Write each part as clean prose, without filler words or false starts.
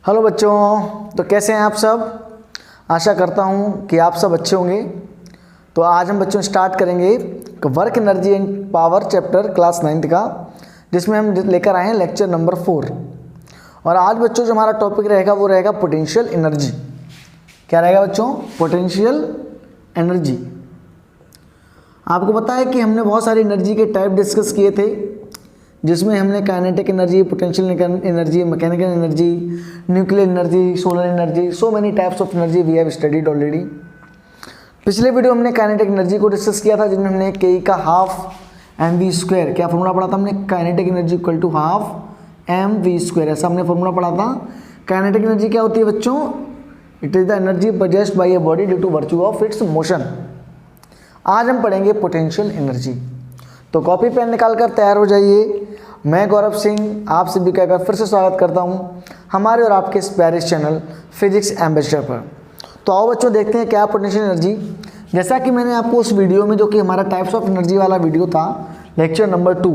Hello बच्चों, तो कैसे हैं आप सब। आशा करता हूं कि आप सब अच्छे होंगे। तो आज हम बच्चों स्टार्ट करेंगे work energy and power chapter class 9th का, जिसमें हम लेकर आए हैं लेक्चर नंबर 4। और आज बच्चों जो हमारा टॉपिक रहेगा वो रहेगा पोटेंशियल एनर्जी। क्या रहेगा बच्चों? Potential energy. आपको पता है कि हमने बहुत सारी एनर्जी के टाइप डिस्कस किए थे, जिसमें हमने kinetic energy, potential energy, mechanical energy, nuclear energy, solar energy, so many types of energy we have studied already. पिछले वीडियो हमने काइनेटिक एनर्जी को डिस्कस किया था, जिसमें हमने के का हाफ mv², क्या फॉर्मूला पढ़ा था हमने? Kinetic energy equal to half mv², ऐसा हमने फॉर्मूला पढ़ा था। काइनेटिक एनर्जी क्या होती है बच्चों? It is the energy possessed by a body due to virtue of its motion. आज हम पढ़ेंगे पोटेंशियल एनर्जी। तो कॉपी पेन निकाल कर तैयार हो जाइए। मैं गौरव सिंह आप सभी का फिर से स्वागत करता हूं हमारे और आपके इस प्यारे चैनल फिजिक्स एम्बेसडर पर। तो आओ बच्चों देखते हैं क्या पोटेंशियल एनर्जी। जैसा कि मैंने आपको उस वीडियो में, जो कि हमारा टाइप्स ऑफ एनर्जी वाला वीडियो था, लेक्चर नंबर 2,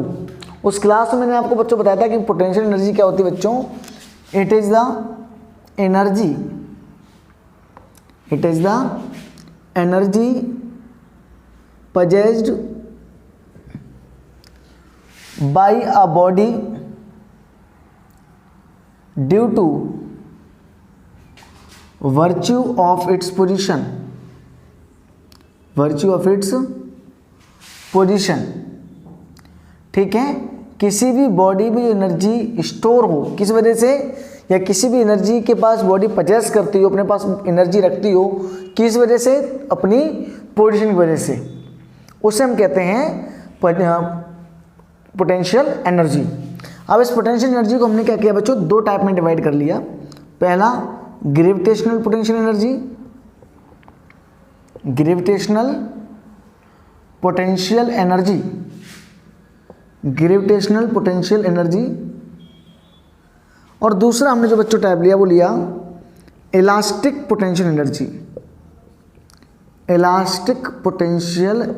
उस क्लास में मैंने आपको बच्चों बताया था कि पोटेंशियल एनर्जी क्या होती है बच्चों। It is the energy possessed by a body due to virtue of its position, ठीक है। किसी भी बॉडी में एनर्जी स्टोर हो किस वजह से, या किसी भी एनर्जी के पास बॉडी पजेस करती हो, अपने पास एनर्जी रखती हो, किस वजह से? अपनी पोजीशन की वजह से, उसे हम कहते हैं पोटेंशियल एनर्जी। अब इस पोटेंशियल एनर्जी को हमने क्या किया बच्चों? दो टाइप में डिवाइड कर लिया। पहला gravitational potential energy, gravitational potential energy, और दूसरा हमने जो बच्चों टाइप लिया वो लिया इलास्टिक पोटेंशियल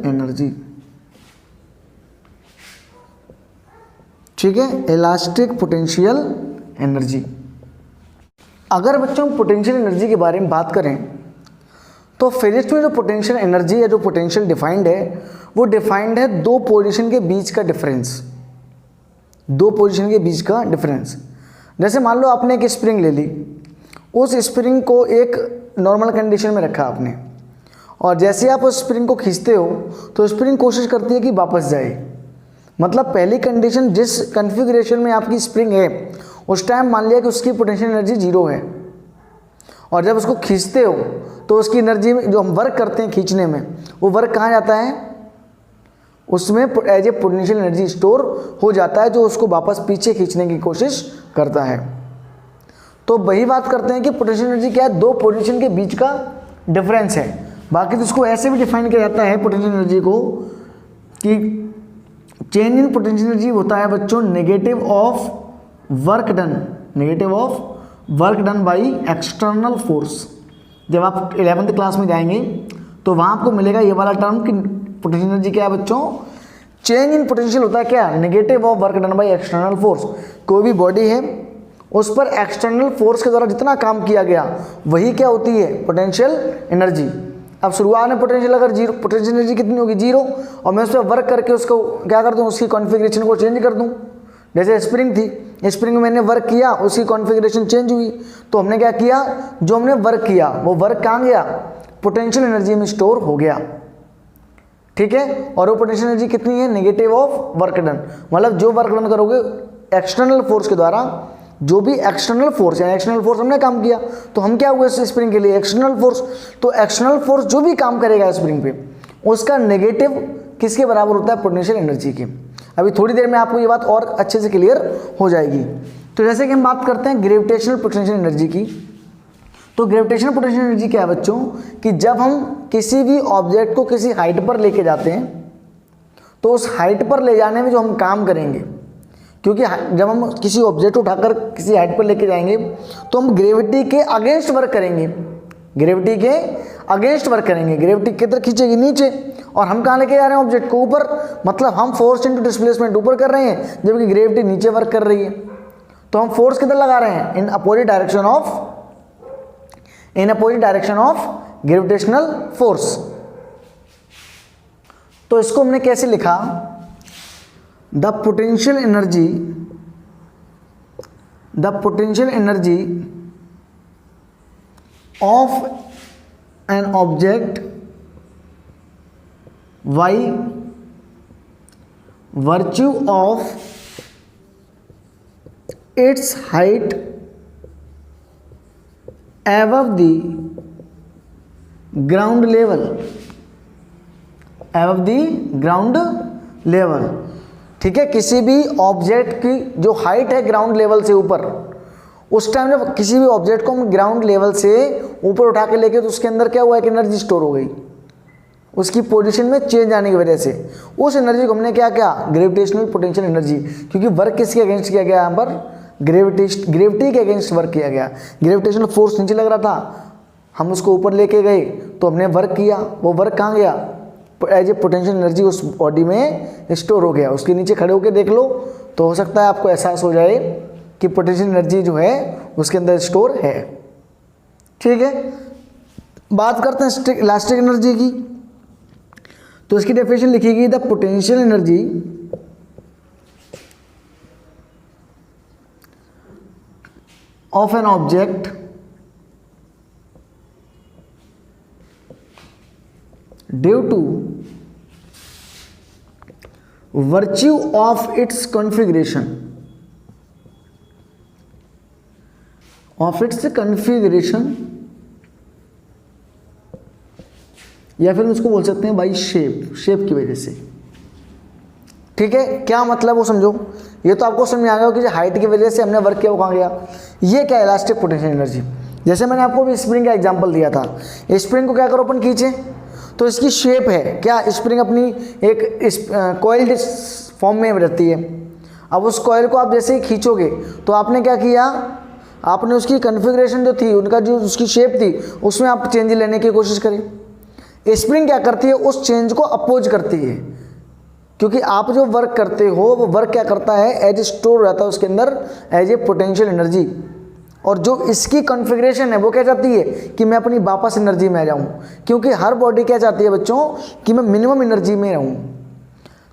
एनर्जी, ठीक है, इलास्टिक पोटेंशियल एनर्जी। अगर बच्चों हम पोटेंशियल एनर्जी के बारे में बात करें तो फिजिक्स में जो पोटेंशियल एनर्जी है, जो पोटेंशियल डिफाइंड है, वो डिफाइंड है दो पोजीशन के बीच का डिफरेंस। जैसे मान लो आपने एक स्प्रिंग ले ली, उस स्प्रिंग को एक नॉर्मल कंडीशन में रखा आपने, और जैसे आप उस स्प्रिंग को खींचते हो तो स्प्रिंग कोशिश करती है कि वापस जाए। मतलब पहली कंडीशन, जिस कॉन्फ़िगरेशन में आपकी स्प्रिंग है उस टाइम मान लिया कि उसकी पोटेंशियल एनर्जी 0 है, और जब उसको खींचते हो तो उसकी एनर्जी में जो हम वर्क करते हैं खींचने में, वो वर्क कहाँ जाता है? उसमें as a potential energy store हो जाता है, जो उसको वापस पीछे खींचने की कोशिश करता है। तो वही बात करते हैं कि पोटेंशियल एनर्जी क्या है? दो पोजीशन के बीच का डिफरेंस है। बाकी तो इसको ऐसे भी डिफाइन किया जाता है पोटेंशियल एनर्जी को कि चेंज इन पोटेंशियल एनर्जी होता है बच्चों negative of work done by external force. जब आप 11th क्लास में जाएंगे तो वहाँ आपको मिलेगा ये वाला टर्म कि पोटेंशियल एनर्जी क्या है बच्चों? चेंज इन पोटेंशियल होता है क्या? Negative of work done by external force. कोई भी बॉडी है, उस पर एक्सटर्नल फोर्स के द्वारा जितना काम किया गया वही क्या होती है? Potential energy. अब शुरुआत में पोटेंशियल एनर्जी कितनी होगी? 0, और मैं उस पर वर्क करके उसको क्या कर दूं? उसकी कॉन्फ़िगरेशन को चेंज कर दूं। जैसे स्प्रिंग थी, स्प्रिंग में मैंने वर्क किया, उसकी कॉन्फ़िगरेशन चेंज हुई, तो हमने क्या किया? जो हमने वर्क किया वो वर्क कहाँ गया? पोटेंशियल एनर्जी में स्टोर हो गया, ठीक है। और वो पोटेंशियल एनर्जी कितनी है? Negative of work done. मतलब जो वर्क डन करोगे एक्सटर्नल फोर्स के द्वारा, जो भी एक्सटर्नल फोर्स है, एक्सटर्नल फोर्स हमने काम किया तो हम क्या हुए स्प्रिंग के लिए? External force. तो एक्सटर्नल फोर्स जो भी काम करेगा स्प्रिंग पे, उसका नेगेटिव किसके बराबर होता है? पोटेंशियल एनर्जी के। अभी थोड़ी देर में आपको ये बात और अच्छे से क्लियर हो जाएगी। तो जैसे कि हम बात करते हैं ग्रेविटेशनल पोटेंशियल एनर्जी की, तो ग्रेविटेशनल पोटेंशियल एनर्जी क्या है बच्चों? कि जब हम किसी भी ऑब्जेक्ट को किसी हाइट पर लेके जाते हैं, तो उस हाइट पर ले जाने में जो हम काम करेंगे, क्योंकि जब हम किसी ऑब्जेक्ट को उठाकर किसी हाइट पर लेके जाएंगे तो हम ग्रेविटी के अगेंस्ट वर्क करेंगे, ग्रेविटी किधर खींचेगी? नीचे। और हम कहाँ लेके जा रहे हैं ऑब्जेक्ट को? ऊपर। मतलब हम फोर्स इनटू डिस्प्लेसमेंट ऊपर कर रहे हैं, जबकि ग्रेविटी नीचे वर्क कर रही है। तो हम फोर्स किधर लगा रहे हैं, in opposite direction of gravitational force. तो इसको हमने कैसे लिखा, the potential energy of an object by virtue of it's height above the ground level, ठीक है। किसी भी ऑब्जेक्ट की जो हाइट है ग्राउंड लेवल से ऊपर, उस टाइम जब किसी भी ऑब्जेक्ट को हम ग्राउंड लेवल से ऊपर उठा के लेके, तो उसके अंदर क्या हुआ, एक एनर्जी स्टोर हो गई उसकी पोजीशन में चेंज आने की वजह से। उस एनर्जी को हमने क्या किया, ग्रेविटेशनल पोटेंशियल एनर्जी, क्योंकि वर्क किसके अगेंस्ट किया गया यहाँ पर, ग्रेविटी के अगेंस्ट वर्क किया गया। ग्रेविटेशनल फोर्स नीचे लग रहा था, हम उसको ऊपर लेके गए तो हमने वर्क किया, वो वर्क कहाँ गया, एज ए पोटेंशियल एनर्जी उस बॉडी में स्टोर हो गया। उसके नीचे खड़े होकर देख लो तो हो सकता है आपको एहसास हो जाए कि पोटेंशियल एनर्जी जो है उसके अंदर स्टोर है। ठीक है, बात करते हैं इलास्टिक एनर्जी की। तो इसकी डेफिनेशन लिखी the potential energy of an object due to virtue of its configuration या फिर उसको बोल सकते हैं भाई शेप की वजह से। ठीक है, क्या मतलब वो समझो, ये तो आपको समझ में आ गया कि हाइट की वजह से हमने वर्क किया वो कहाँ गया। ये क्या, इलास्टिक पोटेंशियल एनर्जी। जैसे मैंने आपको भी स्प्रिंग का एग्जांपल दिया था, स्प्रिंग को क्या करो अपन खींचे तो इसकी शेप है क्या, स्प्रिंग अपनी एक कॉइल्ड फॉर्म में रहती है। अब उस कॉइल को आप जैसे ही खींचोगे तो आपने क्या किया, आपने उसकी कन्फिग्रेशन जो थी, उनका जो उसकी शेप थी, उसमें आप चेंज लेने की कोशिश करें। स्प्रिंग क्या करती है, उस चेंज को अपोज करती है, क्योंकि आप जो वर्क करते हो वो वर्क क्या करता है, एज स्टोर रहता है उसके अंदर एज ए पोटेंशियल एनर्जी। और जो इसकी कॉन्फ़िगरेशन है वो क्या चाहती है कि मैं अपनी वापस एनर्जी में आ जाऊं, क्योंकि हर बॉडी क्या चाहती है बच्चों कि मैं मिनिमम एनर्जी में रहूं।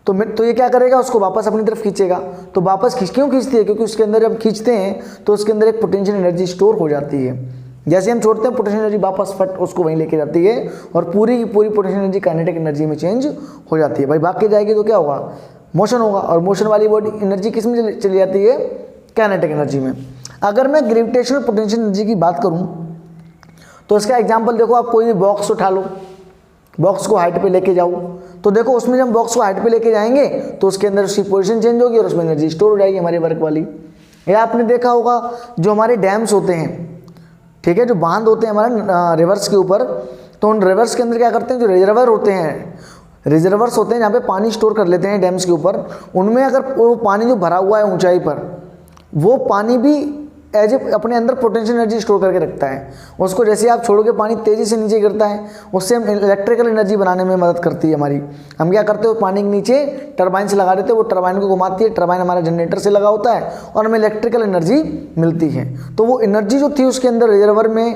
तो ये क्या करेगा, उसको वापस अपनी तरफ खींचेगा। तो वापस क्यों खींचती है, क्योंकि उसके अंदर जब खींचते हैं तो उसके अंदर एक पोटेंशियल एनर्जी स्टोर हो जाती है। जैसे हम छोड़ते हैं पोटेंशियल एनर्जी वापस फट उसको वहीं लेके जाती है और पूरी की पूरी पोटेंशियल एनर्जी काइनेटिक एनर्जी में चेंज हो जाती है। भाई भाग के जाएगी तो क्या होगा, मोशन होगा, और मोशन वाली बॉडी एनर्जी किस में चली जाती है, काइनेटिक एनर्जी में। अगर मैं ग्रेविटेशनल पोटेंशियल एनर्जी की बात करूं तो इसका एग्जांपल देखो, आप कोई भी बॉक्स उठा लो, बॉक्स को हाइट पे लेके जाओ, तो देखो उसमें जब बॉक्स को हाइट पे लेके जाएंगे तो उसके अंदर उसकी पोजीशन चेंज होगी और उसमें एनर्जी स्टोर हो जाएगी हमारी वर्क वाली। या आपने देखा होगा जो हमारे डैम्स होते हैं, ठीक है, जो बांध होते हैं हमारे रिवर्स के ऊपर, तो उन रिवर्स के अंदर क्या करते हैं, जो रिजर्वर्स होते हैं जहाँ पे पानी स्टोर कर लेते हैं डैम्स के ऊपर, उनमें अगर वो पानी जो भरा हुआ है ऊंचाई पर, वो पानी भी एज ए अपने अंदर पोटेंशियल एनर्जी स्टोर करके रखता है। उसको जैसे आप छोड़ोगे पानी तेज़ी से नीचे गिरता है, उससे हम इलेक्ट्रिकल एनर्जी बनाने में मदद करती है हमारी। हम क्या करते हो, पानी के नीचे टरबाइन से लगा देते हैं, वो टरबाइन को घुमाती है, टरबाइन हमारा जनरेटर से लगा होता है और हमें इलेक्ट्रिकल एनर्जी मिलती है। तो वो एनर्जी जो थी उसके अंदर रिजर्वर में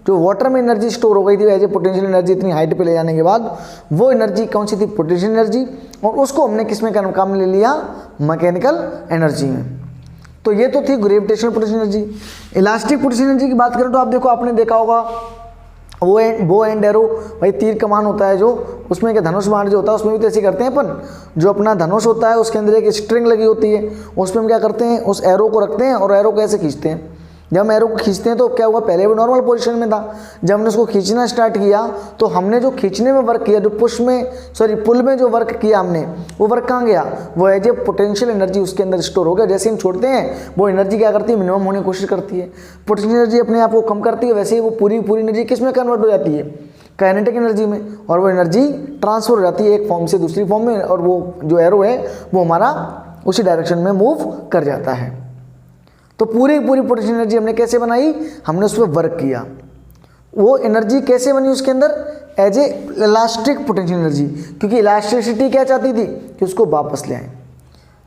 जो वाटर में एनर्जी स्टोर हो गई थी एज ए पोटेंशियल एनर्जी, इतनी हाइट पे ले जाने के बाद वो एनर्जी कौन सी थी, पोटेंशियल एनर्जी, और उसको हमने किस में काम ले लिया, मैकेनिकल एनर्जी में। तो ये तो थी gravitational potential energy. Elastic potential energy की बात करें तो आप देखो, आपने देखा होगा बो एंड एरो, भाई तीर कमान होता है जो, उसमें क्या धनुष बाण जो होता है उसमें भी तो ऐसे करते हैं अपन। जो अपना धनुष होता है उसके अंदर एक स्ट्रिंग लगी होती है, उसमें हम क्या करते हैं, उस एरो को रखते हैं और एरो को ऐसे खींचते हैं। जब हम एरो को खींचते हैं तो क्या हुआ, पहले वो नॉर्मल पोजीशन में था, जब हमने उसको खींचना स्टार्ट किया तो हमने जो खींचने में वर्क किया, जो पुल में जो वर्क किया हमने, वो वर्क कहाँ गया, वो एज ए पोटेंशियल एनर्जी उसके अंदर स्टोर हो गया। जैसे हम छोड़ते हैं वो एनर्जी क्या करती है, मिनिमम होने की कोशिश करती है। पोटेंशियल एनर्जी अपने आप को कम करती है, वैसे ही वो पूरी एनर्जी किस में कन्वर्ट हो जाती है, काइनेटिक एनर्जी में, और वो एनर्जी ट्रांसफर हो जाती है एक फॉर्म से दूसरी फॉर्म में, और वो जो एरो है वो हमारा उसी डायरेक्शन में मूव कर जाता है। तो पूरी पोटेंशियल एनर्जी हमने कैसे बनाई, हमने उस पर वर्क किया। वो एनर्जी कैसे बनी उसके अंदर, as a elastic potential energy, क्योंकि इलास्टिसिटी क्या चाहती थी कि उसको वापस ले आए।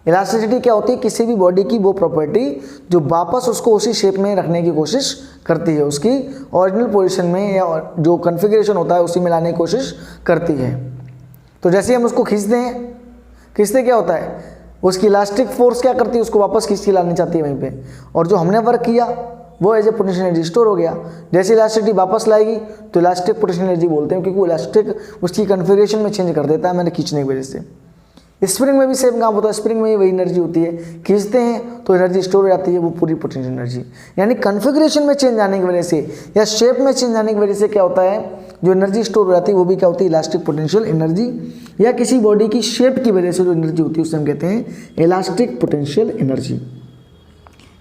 इलास्टिसिटी क्या होती है, किसी भी बॉडी की वो प्रॉपर्टी जो वापस उसको उसी शेप में रखने की कोशिश करती है, उसकी ओरिजिनल पोजीशन में या जो कॉन्फ़िगरेशन होता है उसी में लाने की कोशिश करती है। तो जैसे हम उसको खींचते हैं, खींचते क्या होता है, उसकी इलास्टिक फोर्स क्या करती है, उसको वापस खींच के लानी चाहती है वहीं पे, और जो हमने वर्क किया वो as a potential energy store हो गया। जैसे इलास्टिसिटी वापस लाएगी तो इलास्टिक पोटेंशियल एनर्जी बोलते हैं, क्योंकि वो इलास्टिक उसकी कन्फिगरेशन में चेंज कर देता है मैंने खींचने की वजह से। स्प्रिंग में भी सेम काम होता है, स्प्रिंग में वही एनर्जी होती है, खींचते हैं तो एनर्जी स्टोर हो जाती है, वो पूरी पोटेंशियल एनर्जी। यानी कन्फिगरेशन में चेंज आने की वजह से या शेप में चेंज आने की वजह से क्या होता है, जो एनर्जी स्टोर हो जाती है वो भी क्या होती है, इलास्टिक पोटेंशियल एनर्जी। या किसी बॉडी की शेप की वजह से जो एनर्जी होती है उसे हम कहते हैं इलास्टिक पोटेंशियल एनर्जी।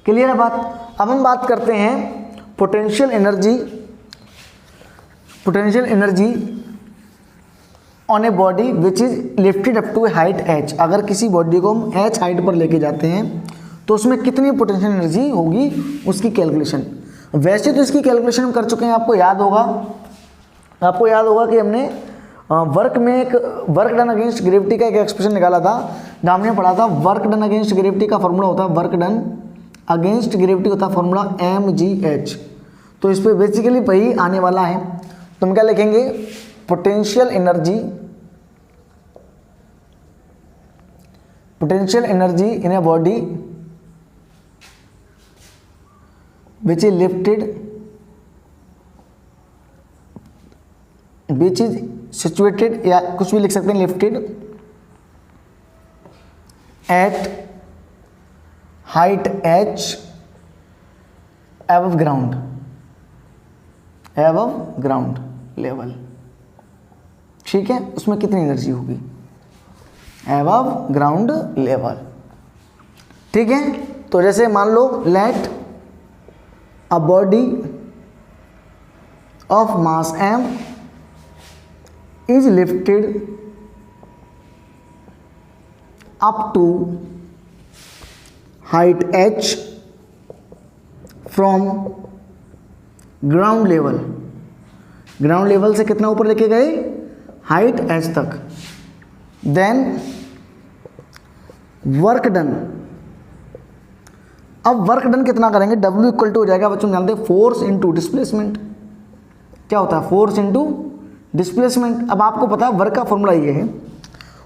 क्लियर है बात। अब हम बात करते हैं potential energy, potential energy on a body which is lifted up to a height h। अगर किसी बॉडी को हम h हाइट पर लेके जाते हैं तो उसमें कितनी पोटेंशियल एनर्जी होगी, उसकी कैलकुलेशन। वैसे तो इसकी कैलकुलेशन हम कर चुके हैं, आपको याद होगा कि हमने वर्क में एक वर्क डन अगेंस्ट ग्रेविटी का एक एक्सप्रेशन निकाला था, जहाँ हमने पढ़ा था वर्क डन अगेंस्ट ग्रेविटी का फॉर्मूला होता है, वर्क डन अगेंस्ट ग्रेविटी होता है फॉर्मूला mgh। तो इस पर बेसिकली वही आने वाला है। तो हम क्या लिखेंगे, potential energy in a body which is lifted, which is situated, या कुछ भी लिख सकते हैं, lifted at height h above ground level. ठीक है, उसमें कितनी एनर्जी होगी, एबव ग्राउंड लेवल। ठीक है, तो जैसे मान लो let a body of mass m is lifted up to height h from ground level. Ground level से कितना ऊपर लेके गए, हाइट h तक। देन वर्क डन, अब वर्क डन कितना करेंगे, W इक्वल टू हो जाएगा बच्चों जानते हैं फोर्स इनटू डिस्प्लेसमेंट। क्या होता है, फोर्स इनटू डिस्प्लेसमेंट। अब आपको पता है वर्क का फॉर्मूला ये है,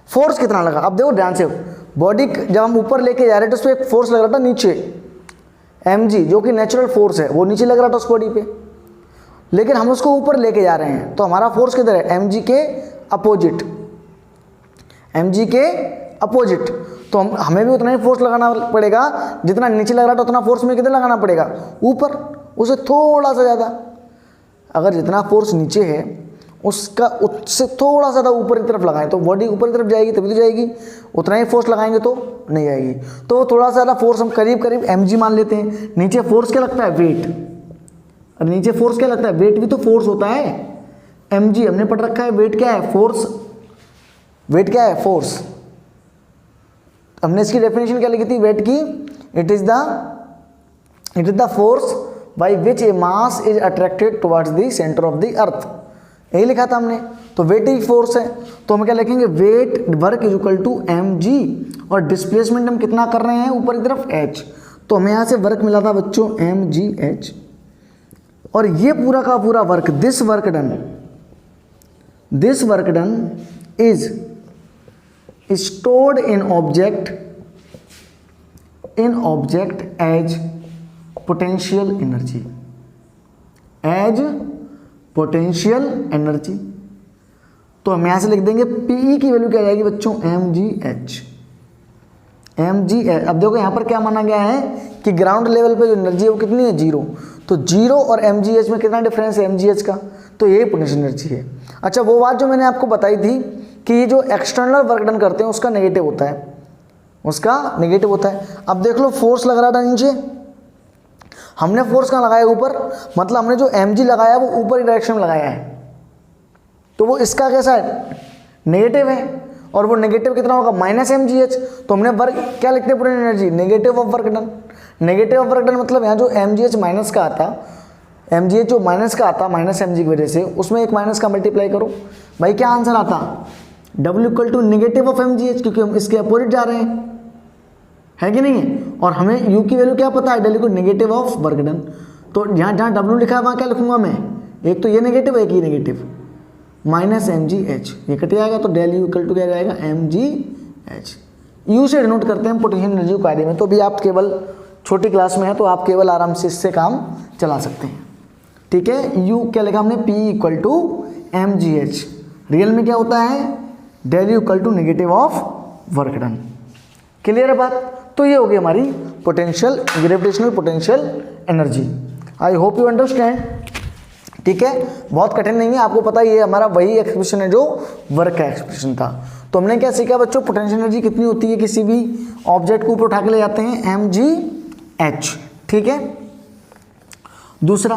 फोर्स कितना लगा। अब देखो ध्यान से, बॉडी जब हम ऊपर लेके जा रहे थे तो उस पर एक फोर्स लग रहा था नीचे, mg, जो कि नेचुरल फोर्स है, वो नीचे लग रहा था उस बॉडी पे, लेकिन हम उसको ऊपर लेके जा रहे हैं तो हमारा फोर्स किधर है, mg के अपोजिट, mg के अपोजिट। तो हमें भी उतना ही फोर्स लगाना पड़ेगा जितना नीचे लग रहा था, उतना फोर्स में किधर लगाना पड़ेगा, ऊपर, उसे थोड़ा सा ज़्यादा। अगर जितना फोर्स नीचे है उससे थोड़ा ज़्यादा ऊपर की तरफ लगाएं तो बॉडी ऊपर की तरफ जाएगी, तभी तो जाएगी। उतना ही फोर्स लगाएंगे तो नहीं आएगी। तो थोड़ा सा ज़्यादा फोर्स हम करीब mg मान लेते हैं। नीचे फोर्स क्या लगता है, वेट। और नीचे फोर्स क्या लगता है, वेट भी तो फोर्स होता है। mg हमने पढ़ रखा है, वेट क्या है, फोर्स। वेट क्या है, फोर्स। हमने इसकी डेफिनेशन क्या लिखी थी वेट की, it is the force by which A mass is attracted towards the centre of the earth. यही लिखा था हमने। तो वेट ही फोर्स है, तो हम क्या लिखेंगे, weight work is equal to mg, और डिस्प्लेसमेंट हम कितना कर रहे हैं, ऊपर की तरफ h। तो हमें यहाँ से वर्क मिला था बच्चों mgh, और ये पूरा का पूरा work, this work done is stored in object as potential energy। तो हम यहां से लिख देंगे Pe की वैल्यू क्या आ जाएगी बच्चों, mgh। अब देखो यहां पर क्या माना गया है कि ग्राउंड लेवल पे जो एनर्जी है वो कितनी है, 0। तो 0 और mgh में कितना डिफरेंस है, mgh का, तो यही पोटेंशियल एनर्जी है। अच्छा, वो बात जो मैंने आपको बताई थी कि ये जो एक्सटर्नल वर्क डन करते हैं उसका नेगेटिव होता है, अब देख लो फोर्स लग रहा था नीचे, हमने फोर्स कहाँ लगाया, ऊपर। मतलब हमने जो mg लगाया वो ऊपर की डायरेक्शन में लगाया है, तो वो इसका कैसा है, नेगेटिव है। और वो नेगेटिव कितना होगा, -mgh। तो हमने वर्क क्या लिखते हैं, पूरी energy negative of work done. Negative of work done मतलब यहाँ जो mgh माइनस का आता, mgh जो माइनस का आता, -mg की वजह से, उसमें एक माइनस का मल्टीप्लाई करो, भाई क्या आंसर आता, W equal to negative of mgh, क्योंकि हम इसके अपोजिट जा रहे हैं। है कि नहीं है। और हमें यू की वैल्यू क्या पता है, del equal negative of work done. तो जहाँ जहाँ डब्ल्यू लिखा है वहाँ क्या लिखूंगा मैं, एक तो ये नेगेटिव एक ही negative, minus M G H, ये कट जाएगा तो डेल यू इक्वल टू क्या जाएगा एम जी एच। यू से डिनोट करते हैं पोटेंशियल एनर्जी को कार्य में। तो भी आप केवल छोटी क्लास में है तो आप केवल आराम से इससे काम चला सकते हैं, ठीक है। यू क्या लिखा हमने, P equal to M G H, real में क्या होता है, del U equal to negative of work done. Clear है बात। तो ये होगी हमारी potential, gravitational potential energy. I hope you understand, ठीक है। बहुत कठिन नहीं है, आपको पता है ये हमारा वही एक्सप्रेशन है जो वर्क का एक्सप्रेशन था। तो हमने क्या सीखा बच्चों, पोटेंशियल एनर्जी कितनी होती है, किसी भी ऑब्जेक्ट को ऊपर उठा के ले जाते हैं, एम जी एच, ठीक है। दूसरा,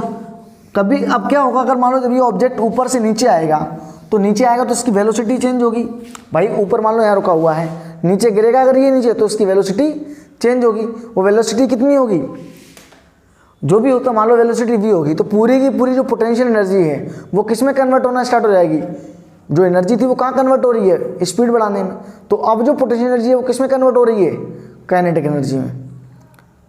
कभी अब क्या होगा, अगर मान लो जब ये ऑब्जेक्ट ऊपर से नीचे आएगा तो इसकी वेलोसिटी चेंज होगी। भाई ऊपर मान लो यहाँ रुका हुआ है, नीचे गिरेगा अगर ये नीचे तो इसकी वेलोसिटी चेंज होगी। वो वेलोसिटी कितनी होगी, जो भी होता मान लो वेलोसिटी v होगी, तो पूरी की पूरी जो पोटेंशियल एनर्जी है वो किस में कन्वर्ट होना स्टार्ट हो जाएगी, जो एनर्जी थी वो कहाँ कन्वर्ट हो रही है, स्पीड बढ़ाने में। तो अब जो पोटेंशियल एनर्जी है वो किस में कन्वर्ट हो रही है, काइनेटिक एनर्जी में,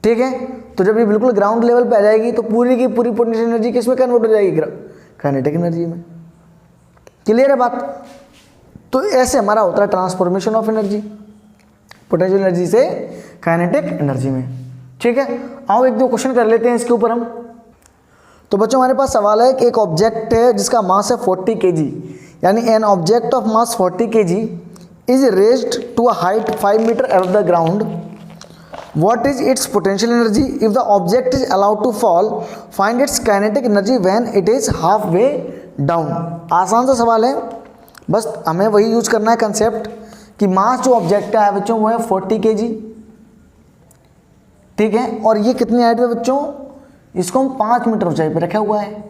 ठीक है। तो जब ये बिल्कुल ग्राउंड लेवल पे आ जाएगी तो पूरी की पूरी पोटेंशियल एनर्जी किस में कन्वर्ट हो जाएगी, काइनेटिक एनर्जी में। क्लियर है बात। तो ऐसे हमारा होता है transformation of energy, potential energy से काइनेटिक एनर्जी में, ठीक है। आओ एक दो क्वेश्चन कर लेते हैं इसके ऊपर हम। तो बच्चों हमारे पास सवाल है कि एक ऑब्जेक्ट है जिसका मास है 40 kg, यानी an object of mass 40 kg is raised to a height 5 metre above the ground. What is its potential energy if the object is allowed to fall, find its kinetic energy when it is half way down. आसान सा सवाल है, बस हमें वही use करना है concept कि मास जो ऑब्जेक्ट का है बच्चों वो है 40 kg, ठीक है। और ये कितनी हाइट पे बच्चों, इसको हम 5 मीटर ऊंचाई पे रखा हुआ है।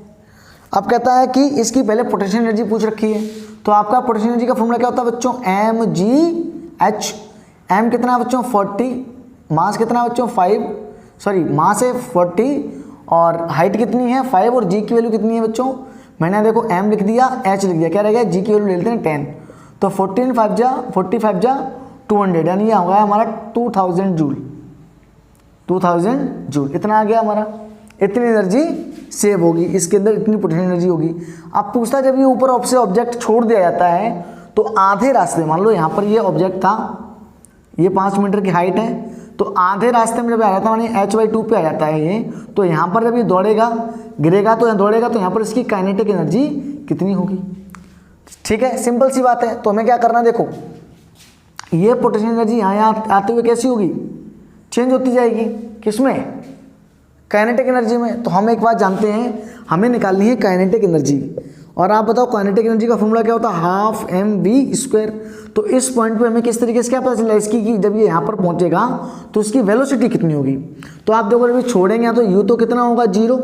अब कहता है कि इसकी पहले पोटेंशियल एनर्जी पूछ रखी है, तो आपका पोटेंशियल एनर्जी का फॉर्मूला क्या होता है बच्चों, एम जी एच। एम कितना है बच्चों 40, मास कितना है बच्चों 5, मास है 40 और हाइट कितनी है 5 और जी की वैल्यू कितनी है बच्चों, मैंने देखो एम लिख दिया एच लिख दिया, क्या रहेगा जी की वैल्यू ले लेते हैं 10। तो 45 जा 200, यानी ये होगा हमारा 2000 जूल, 2000 जूल इतना आ गया हमारा। इतनी एनर्जी सेव होगी, इसके अंदर इतनी पोटेंशियल एनर्जी होगी। अब पूछता है जब ये ऊपर से ऑब्जेक्ट छोड़ दिया जाता है तो आधे रास्ते, मान लो यहाँ पर ये ऑब्जेक्ट था, ये 5 मीटर की हाइट है, तो आधे रास्ते में जब आ जाता है मानिए h/2 पे आ जाता है ये, तो यहाँ पर जब ये दौड़ेगा गिरेगा तो दौड़ेगा तो यहाँ पर इसकी काइनेटिक एनर्जी कितनी होगी, ठीक है। सिंपल सी बात है। तो हमें क्या करना है, देखो ये पोटेंशियल एनर्जी यहाँ आते हुए कैसी होगी, चेंज होती जाएगी, किसमें, काइनेटिक एनर्जी में। तो हम एक बात जानते हैं, हमें निकालनी है काइनेटिक एनर्जी। और आप बताओ काइनेटिक एनर्जी का फॉर्मूला क्या होता है, हाफ एम वी स्क्वायर। तो इस पॉइंट पे हमें किस तरीके से क्या पता चला इसकी कि जब ये यहाँ पर पहुँचेगा तो इसकी वेलोसिटी कितनी होगी। तो आप देखो जब छोड़ेंगे तो यू तो कितना होगा 0,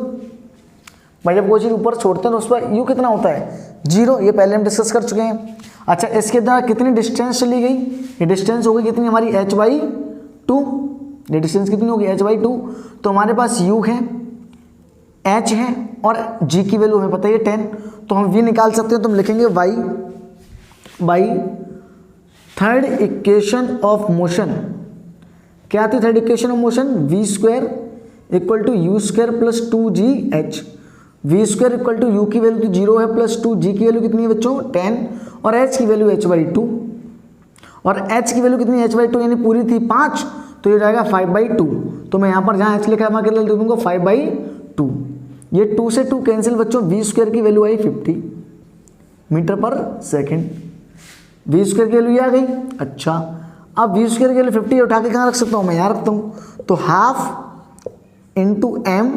भाई जब कोई चीज़ ऊपर छोड़ते हैं तो उस पर यू कितना होता है 0, ये पहले हम डिस्कस कर चुके हैं। अच्छा इसके द्वारा कितनी डिस्टेंस चली गई, ये डिस्टेंस होगी कितनी हमारी h/2, ये डिस्टेंस कितनी होगी h/2। तो हमारे पास u है, h है और g की वैल्यू हमें पता है 10, तो हम v निकाल सकते हैं। तो हम लिखेंगे y by third equation of motion, क्या आती है third equation of motion, v square equal to U square plus 2gh। v square equal to u की वैल्यू तो 0 है प्लस 2g की वैल्यू कितनी है बच्चों 10 और h की वैल्यू h/2, और h की वैल्यू कितनी है h/2 यानी पूरी थी 5, तो ये जाएगा 5/2। तो मैं यहाँ पर जहाँ h लिखा है वहाँ के दूंगा 5/2, ये 2 से 2 कैंसिल बच्चों, v स्क्वायर की वैल्यू आई 50 मीटर पर सेकेंड, v स्क्वायर की वैल्यू आ गई। अच्छा अब v स्क्वायर की वैल्यू 50 उठा के कहाँ रख सकता हूँ, मैं यहाँ रखता हूँ। तो हाफ इंटू m,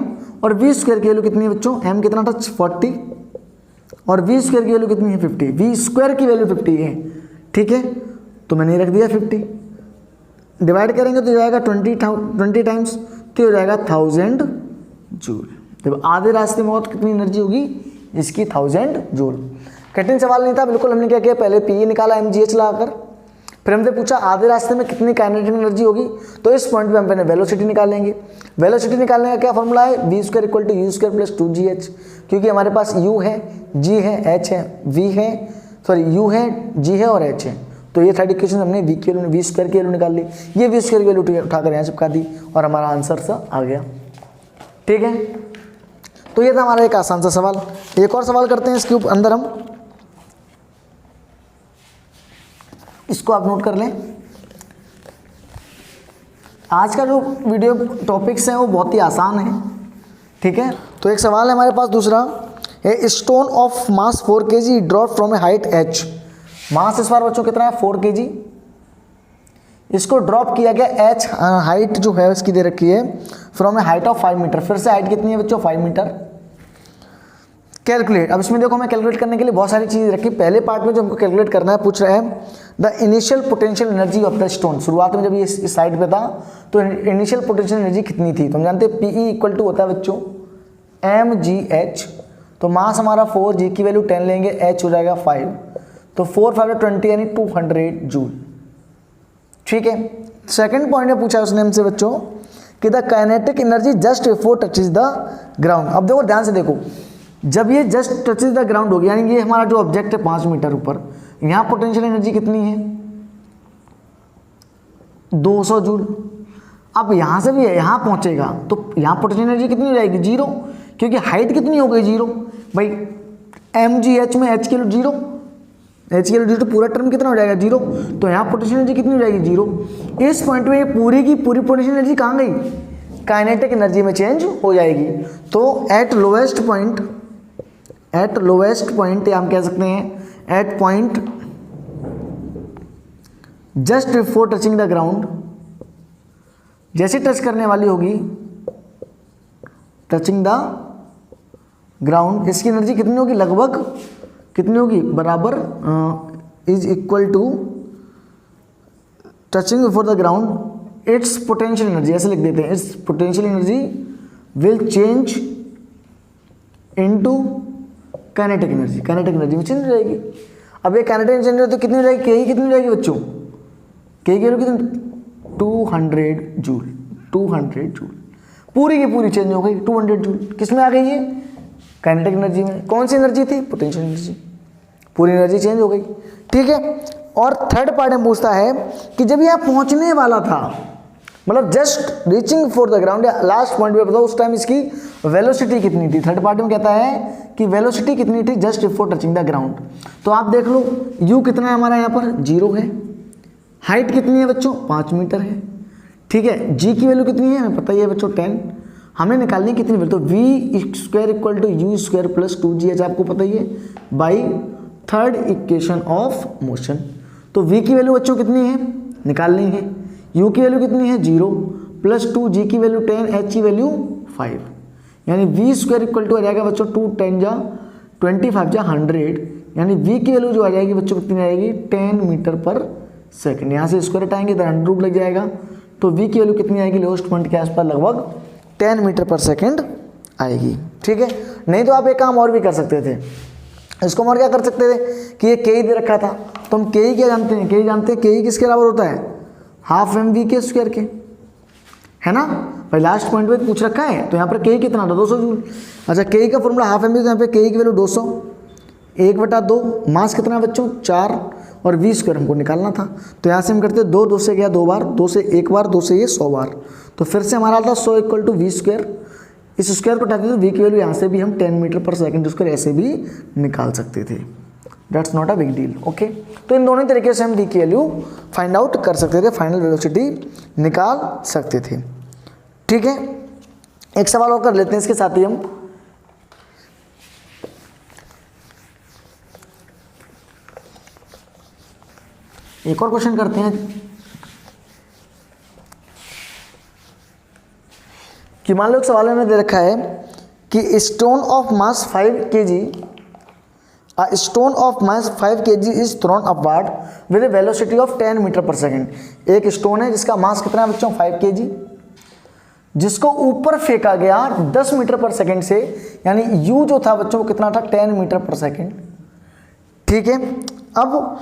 और v स्क्वायर की वैल्यू कितनी है बच्चों, m कितना था 40 और v स्क्वायर की वैल्यू कितनी है 50, v स्क्वायर की वैल्यू 50 है, ठीक है। तो मैंने रख दिया 50, डिवाइड करेंगे तो जाएगा 20 टाइम्स, तो हो जाएगा 1000 जूल। जब आधे रास्ते में हो तो कितनी एनर्जी होगी इसकी 1000 जूल। कठिन सवाल नहीं था बिल्कुल। हमने क्या किया, पहले पी निकाला mgh लगाकर, फिर हमसे पूछा आधे रास्ते में कितनी काइनेटिक एनर्जी होगी। तो इस पॉइंट पे हम पहले वेलोसिटी निकालेंगे। वेलोसिटी निकालने का क्या फॉर्मूला है, v square equal to U square plus 2gh, क्योंकि हमारे पास u है, g है, h है, v है, u है, g है और h है। तो ये थर्ड इक्वेशन हमने वी की वैल्यू, वी स्क्वायर की वैल्यू निकाल ली, ये वी स्क्वायर की वैल्यू उठाकर यहाँ चिपका दी और हमारा आंसर सा आ गया। ठीक है, तो ये था हमारा एक आसान सा सवाल। एक और सवाल करते हैं इसके अंदर हम, इसको आप नोट कर लें। आज का जो वीडियो टॉपिक्स हैं वो बहुत ही आसान है। ठीक है, तो एक सवाल है हमारे पास दूसरा, a stone of mass 4 kg drop from a height h। मास इस बार बच्चों कितना है 4 kg, इसको ड्रॉप किया गया h, हाइट जो है इसकी दे रखी है from a height of 5 metre. फिर से हाइट कितनी है बच्चों 5 मीटर। कैलकुलेट, अब इसमें देखो मैं कैलकुलेट करने के लिए बहुत सारी चीज़ रखी। पहले पार्ट में जो हमको कैलकुलेट करना है, पूछ रहा है the initial potential energy of the stone. शुरुआत में जब ये इस साइड पे था तो इनिशियल पोटेंशियल एनर्जी कितनी थी, तो हम जानते हैं पीई इक्वल टू होता है बच्चों mgh। तो मास हमारा 4, g की वैल्यू 10 लेंगे, h हो जाएगा 5, तो 4 5 20 यानी 200 जूल। ठीक है, सेकंड पॉइंट में पूछा उसने हमसे बच्चों कि the kinetic energy just before touches the ground. अब देखो ध्यान से देखो, जब ये जस्ट टचेज द ग्राउंड हो गया, यानी ये हमारा जो ऑब्जेक्ट है 5 मीटर ऊपर, यहाँ पोटेंशियल एनर्जी कितनी है 200 जूल। अब यहाँ से भी यहाँ पहुँचेगा तो यहाँ पोटेंशियल एनर्जी कितनी हो जाएगी 0, क्योंकि हाइट कितनी हो गई 0 भाई, mgh में h की वैल्यू 0, h की वैल्यू 0 तो पूरा टर्म कितना हो जाएगा 0, तो यहाँ पोटेंशियल एनर्जी कितनी हो जाएगी 0। इस पॉइंट में ये पूरी की पूरी पोटेंशियल एनर्जी कहाँ गई, काइनेटिक एनर्जी में चेंज हो जाएगी। तो एट लोएस्ट पॉइंट या हम कह सकते हैं at point just before touching the ground, जैसे टच करने वाली होगी टचिंग द ग्राउंड, इसकी एनर्जी कितनी होगी, लगभग कितनी होगी, बराबर is equal to touching before the ground its potential energy, ऐसे लिख देते हैं, its potential energy will change into kinetic energy, kinetic energy में चेंज हो जाएगी। अब ये काइनेटिक एनर्जी चेंज हो तो कितनी हो जाएगी, के कितनी हो जाएगी बच्चों, के की वैल्यू कितनी 200 जूल, 200 जूल पूरी की पूरी चेंज हो गई 200 जूल। किस में आ गई ये, काइनेटिक एनर्जी में। कौन सी एनर्जी थी, पोटेंशियल एनर्जी, पूरी एनर्जी चेंज हो गई। ठीक है, और थर्ड पार्ट में पूछता है कि जब यहाँ पहुँचने वाला था, मतलब just reaching for the ground, या लास्ट पॉइंट पे बताओ उस टाइम इसकी वेलोसिटी कितनी थी। थर्ड पार्ट में कहता है कि वेलोसिटी कितनी थी just before touching the ground. तो आप देख लो u कितना है हमारा यहाँ पर 0 है, हाइट कितनी है बच्चों 5 मीटर है। ठीक है, g की वैल्यू कितनी है हमें पता ही है बच्चों 10, हमें निकालनी है कितनी वैल्यू, तो v square equal to U square plus 2gh आपको पता ही है by third equation of motion. तो v की वैल्यू बच्चों कितनी है निकालनी है, u की वैल्यू कितनी है 0 प्लस 2, g की वैल्यू 10, h की वैल्यू 5, यानी v स्क्वायर इक्वल टू आ जाएगा बच्चों 2 10 जा 25 जा 100, यानी v की वैल्यू जो आ जाएगी बच्चों कितनी आएगी 10 मीटर पर सेकंड। यहाँ से स्क्वायर हटाएंगे तो अंडर रूट लग जाएगा, तो v की वैल्यू कितनी आएगी लोएस्ट पॉइंट के आसपास लगभग 10 मीटर पर सेकंड आएगी। ठीक है, नहीं तो आप एक काम और भी कर सकते थे, इसको हम और क्या कर सकते थे कि ये के दे रखा था, तो हम के क्या जानते हैं, के जानते हैं के किसके बराबर होता है हाफ mv के स्क्वायर के, है ना भाई। लास्ट पॉइंट पे पूछ रखा है तो यहाँ पर के कितना था 200 जूल। अच्छा के का फॉर्मूला हाफ mv, तो यहाँ पे के की वैल्यू 200, 1/2, मास कितना बच्चों 4 और v स्क्वायर हमको निकालना था। तो यहाँ से हम करते हैं 2 से गया 2 बार, 2 से 1 बार, 2 से ये 100 बार, तो फिर से हमारा आता 100 इक्वल टू वी स्क्वायर। इस स्क्वायर को हटाते तो v की वैल्यू यहाँ से भी हम 10 मीटर पर सेकंड स्क्वायर ऐसे भी निकाल सकते थे। That's not a big deal. Okay, तो इन दोनों तरीके से हम v की वैल्यू फाइंड आउट कर सकते थे, फाइनल वेलोसिटी निकाल सकते थे। ठीक है, एक सवाल और कर लेते हैं इसके साथ ही हम। एक और क्वेश्चन करते हैं कि मान लो एक सवाल में दे रखा है कि stone of mass 5 kg, a stone of mass 5 kg is thrown upward with a velocity of 10 metre पर सेकेंड। एक स्टोन है जिसका मास कितना है बच्चों 5 kg, जिसको ऊपर फेंका गया 10 मीटर पर सेकेंड से, यानी u जो था बच्चों वो कितना था 10 मीटर पर सेकेंड। ठीक है, अब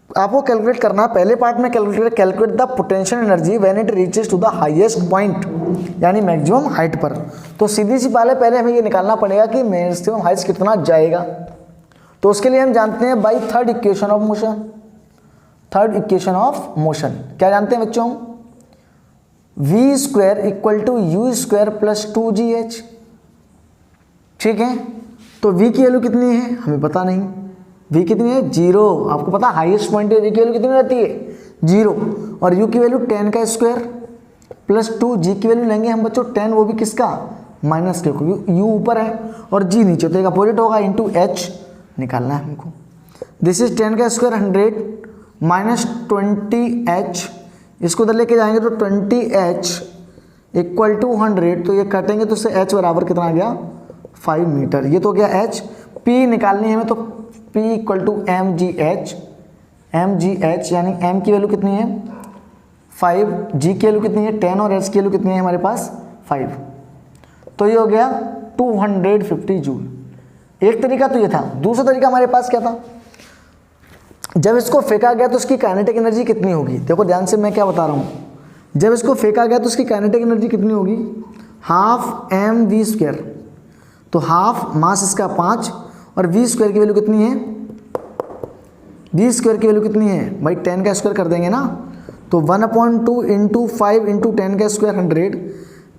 आपको कैलकुलेट करना, पहले पार्ट में calculate the potential energy when it reaches to the highest point, यानी मैक्सिमम हाइट पर। तो सीधी सी पहले हमें ये निकालना पड़ेगा कि मैक्सिमम हाइट कितना जाएगा। तो उसके लिए हम जानते हैं by third equation of motion, third equation of motion. क्या जानते हैं बच्चों? v square equal to U square plus 2gh। ठीक है, तो v की वैल्यू कितनी है हमें पता नहीं। v कितनी है? 0। आपको पता हाईएस्ट पॉइंट है, v की वैल्यू कितनी रहती है? 0। और u की वैल्यू 10 का स्क्वायर प्लस 2, g की वैल्यू लेंगे हम बच्चों 10, वो भी किसका? माइनस के, क्योंकि u ऊपर है और g नीचे, तो एक अपोजिट होगा, इंटू h निकालना है हमको। दिस इज 10 का स्क्वायर 100 माइनस 20h, इसको उधर लेके जाएंगे तो 20h इक्वल टू 100, तो ये काटेंगे तो उससे h बराबर कितना आ गया? 5 मीटर। ये तो गया h। p निकालनी है हमें, तो p इक्वल टू mgh, यानी m की वैल्यू कितनी है? 5, g की वैल्यू कितनी है? 10 और h की वैल्यू कितनी है हमारे पास? 5। तो ये हो गया 250 जूल। एक तरीका तो ये था। दूसरा तरीका हमारे पास क्या था? जब इसको फेंका गया तो उसकी काइनेटिक एनर्जी कितनी होगी? देखो ध्यान से मैं क्या बता रहा हूँ। जब इसको फेंका गया तो उसकी काइनेटिक एनर्जी कितनी होगी? Half mv square. तो हाफ मास इसका 5 और v स्क्वायर की वैल्यू कितनी है? v स्क्वायर की वैल्यू कितनी है भाई? 10 का स्क्वायर कर देंगे ना, तो 1/2 इंटू 5 इंटू 10 का स्क्वायर 100,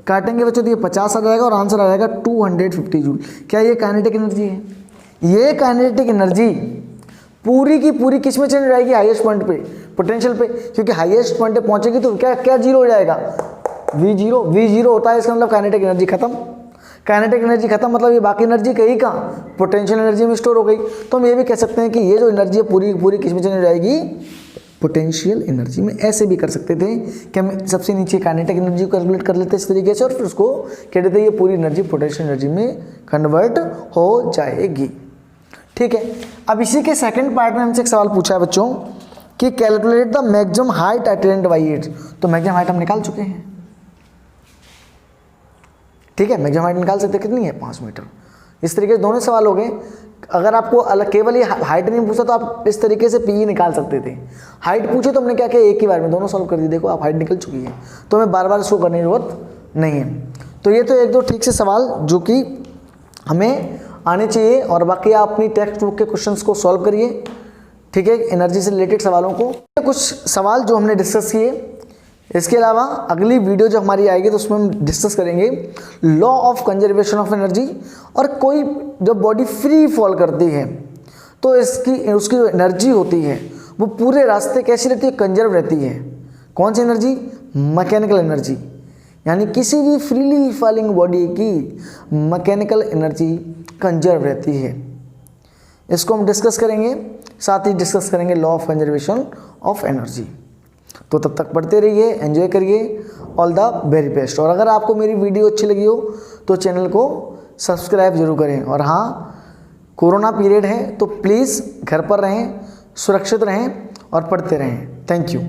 काटेंगे बच्चों तो ये 50 आ जाएगा और आंसर आ जाएगा 250 जूल। क्या ये काइनेटिक एनर्जी है? ये काइनेटिक एनर्जी पूरी की पूरी किस में चली जाएगी? हाईएस्ट पॉइंट पे, पोटेंशियल पे, क्योंकि हाईएस्ट पॉइंट पे पहुंचेगी तो क्या जीरो हो जाएगा? v0 होता है, इसका मतलब काइनेटिक एनर्जी खत्म। काइनेटिक एनर्जी खत्म मतलब ये बाकी एनर्जी कहीं कहाँ? पोटेंशियल एनर्जी में स्टोर हो गई। तो हम ये भी कह सकते हैं कि ये जो एनर्जी है पूरी पूरी किस में चली जाएगी? पोटेंशियल एनर्जी में। ऐसे भी कर सकते थे कि हम सबसे नीचे काइनेटिक एनर्जी को कैलकुलेट कर लेते इस तरीके से और फिर उसको कहते थे ये पूरी एनर्जी पोटेंशियल एनर्जी में कन्वर्ट हो जाएगी। ठीक है, अब इसी के सेकंड पार्ट में हमसे एक सवाल पूछा है बच्चों कि calculate the maximum height attend bye it. तो मैक्सिमम हाइट हम निकाल चुके हैं। ठीक है, मैक्सिमम हाइट निकाल सकते कितनी है? 5 मीटर। इस तरीके से दोनों सवाल हो गए। अगर आपको अलग केवल ये हाइट नहीं पूछा तो आप इस तरीके से पी निकाल सकते थे। हाइट पूछे तो हमने क्या किया? एक ही बार में दोनों सॉल्व कर दी। देखो आप हाइट निकल चुकी है, तो हमें बार बार इसको करने की जरूरत नहीं है। तो ये तो एक दो ठीक से सवाल जो कि हमें आने चाहिए, और बाकी आप अपनी टेक्स्ट बुक के क्वेश्चंस को सॉल्व करिए। ठीक है, एनर्जी से रिलेटेड सवालों को, कुछ सवाल जो हमने डिस्कस किए। इसके अलावा अगली वीडियो जो हमारी आएगी तो उसमें हम डिस्कस करेंगे law of conservation of energy. और कोई जब बॉडी फ्री फॉल करती है तो उसकी जो एनर्जी होती है वो पूरे रास्ते कैसी रहती है? कंजर्व रहती है। कौन सी एनर्जी? Mechanical energy. यानी किसी भी फ्रीली फॉलिंग बॉडी की मैकेनिकल एनर्जी कंजर्व रहती है। इसको हम डिस्कस करेंगे, साथ ही डिस्कस करेंगे law of conservation of energy. तो तब तक पढ़ते रहिए, एंजॉय करिए। All the very best. और अगर आपको मेरी वीडियो अच्छी लगी हो तो चैनल को सब्सक्राइब जरूर करें। और हाँ, कोरोना पीरियड है तो प्लीज़ घर पर रहें, सुरक्षित रहें और पढ़ते रहें। Thank you.